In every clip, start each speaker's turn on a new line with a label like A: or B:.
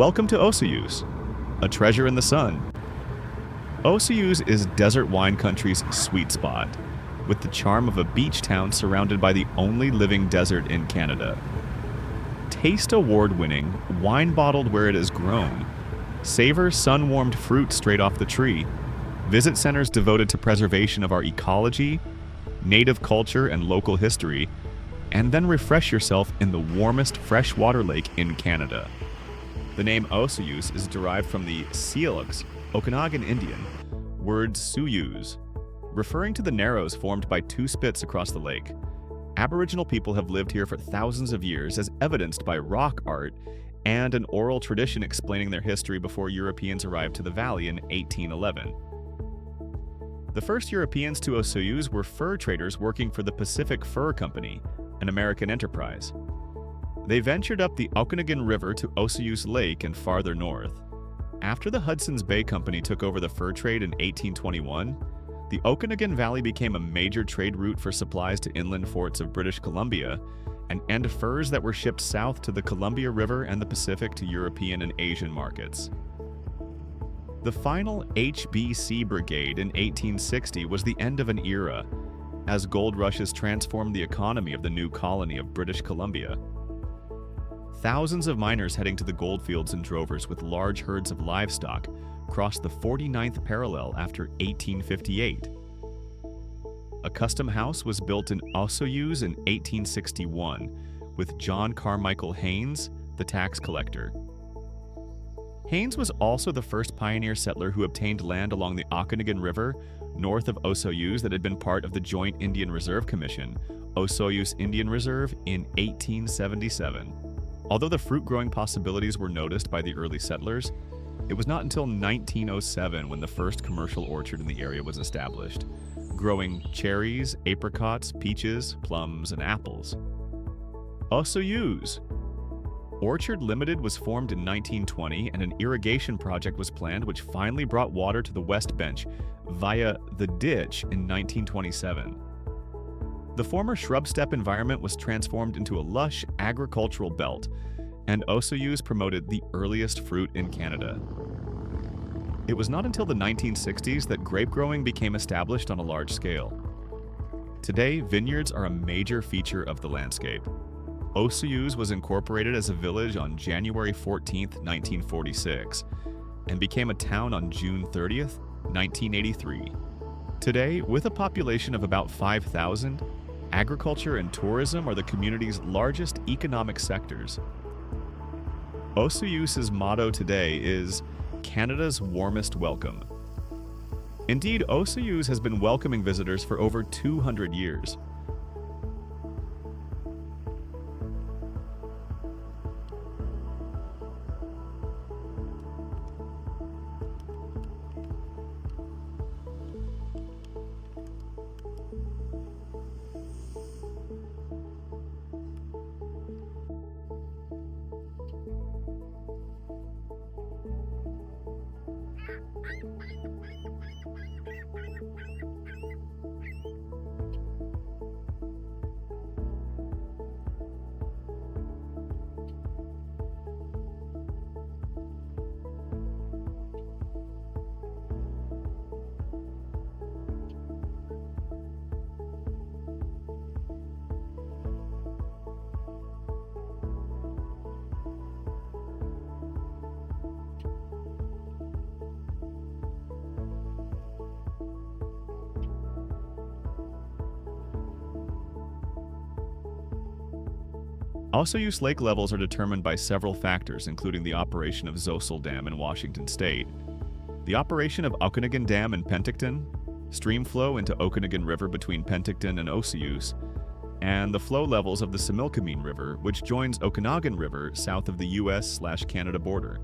A: Welcome to Osoyoos, a treasure in the sun. Osoyoos is desert wine country's sweet spot, with the charm of a beach town surrounded by the only living desert in Canada. Taste award-winning, wine bottled where it is grown. Savor sun-warmed fruit straight off the tree. Visit centers devoted to preservation of our ecology, native culture, and local history, and then refresh yourself in the warmest freshwater lake in Canada. The name Osoyoos is derived from the Syilx, Okanagan Indian, word Suyus, referring to the narrows formed by two spits across the lake. Aboriginal people have lived here for thousands of years, as evidenced by rock art and an oral tradition explaining their history before Europeans arrived to the valley in 1811. The first Europeans to Osoyoos were fur traders working for the Pacific Fur Company, an American enterprise. They ventured up the Okanagan River to Osoyoos Lake and farther north. After the Hudson's Bay Company took over the fur trade in 1821, the Okanagan Valley became a major trade route for supplies to inland forts of British Columbia and furs that were shipped south to the Columbia River and the Pacific to European and Asian markets. The final HBC Brigade in 1860 was the end of an era, as gold rushes transformed the economy of the new colony of British Columbia. Thousands of miners heading to the goldfields and drovers with large herds of livestock crossed the 49th parallel after 1858. A custom house was built in Osoyoos in 1861 with John Carmichael Haynes, the tax collector. Haynes was also the first pioneer settler who obtained land along the Okanagan River north of Osoyoos that had been part of the Joint Indian Reserve Commission, Osoyoos Indian Reserve, in 1877. Although the fruit-growing possibilities were noticed by the early settlers, it was not until 1907 when the first commercial orchard in the area was established, growing cherries, apricots, peaches, plums, and apples. Osoyoos. Orchard Limited was formed in 1920, and an irrigation project was planned which finally brought water to the West Bench via the ditch in 1927. The former shrub steppe environment was transformed into a lush agricultural belt, and Osoyoos promoted the earliest fruit in Canada. It was not until the 1960s that grape growing became established on a large scale. Today, vineyards are a major feature of the landscape. Osoyoos was incorporated as a village on January 14, 1946, and became a town on June 30, 1983. Today, with a population of about 5,000, agriculture and tourism are the community's largest economic sectors. Osoyoos' motto today is Canada's warmest welcome. Indeed, Osoyoos has been welcoming visitors for over 200 years. Osoyoos lake levels are determined by several factors, including the operation of Zosel Dam in Washington State, the operation of Okanagan Dam in Penticton, stream flow into Okanagan River between Penticton and Osoyoos, and the flow levels of the Similkameen River, which joins Okanagan River south of the US/Canada border.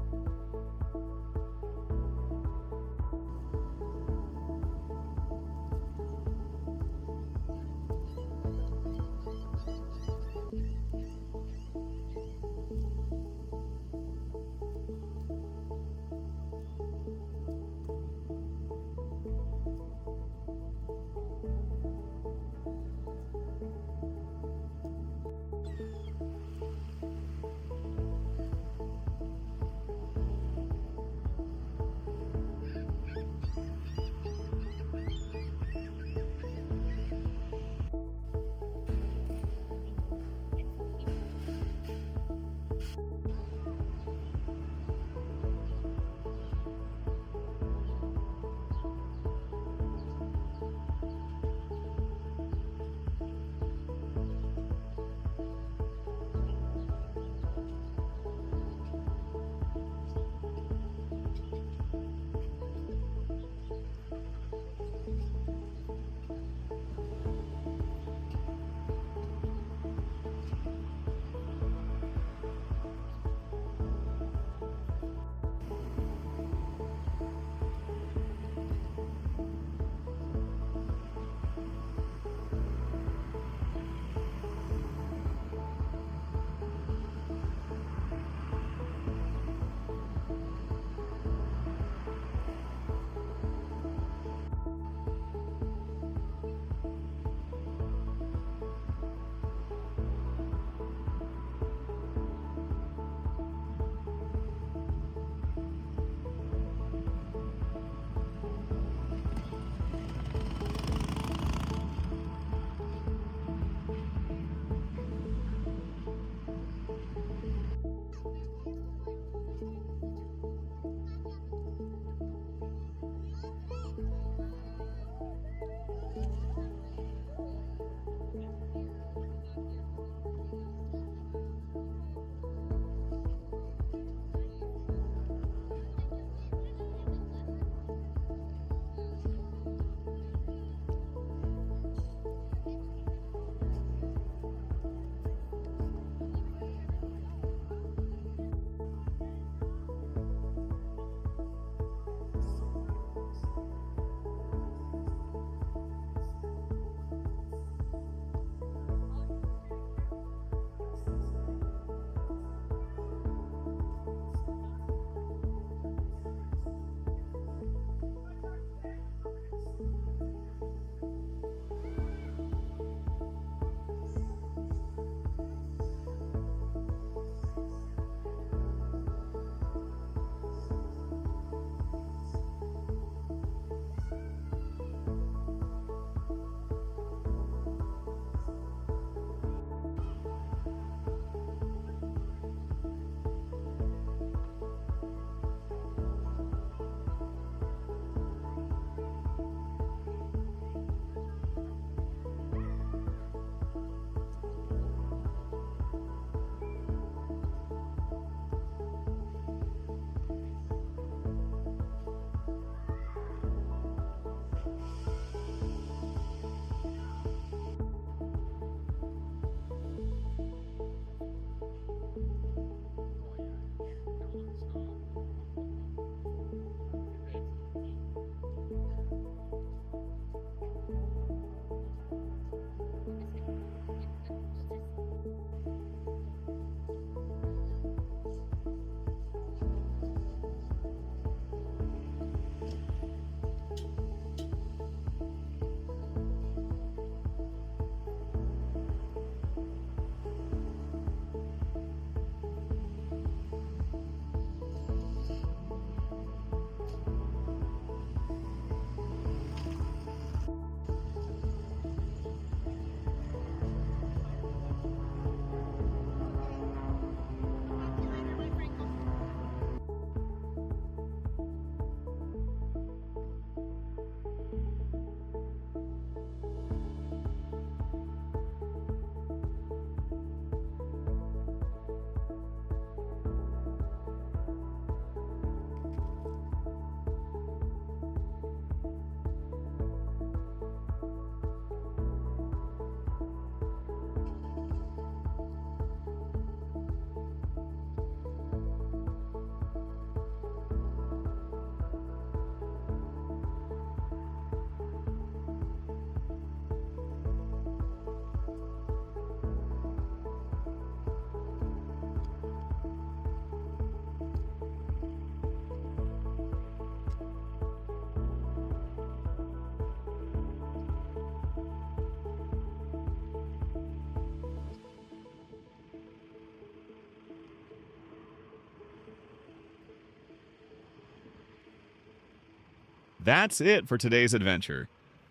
A: That's it for today's adventure.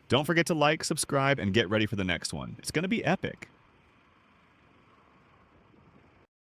A: Don't forget to like, subscribe, and get ready for the next one. It's going to be epic.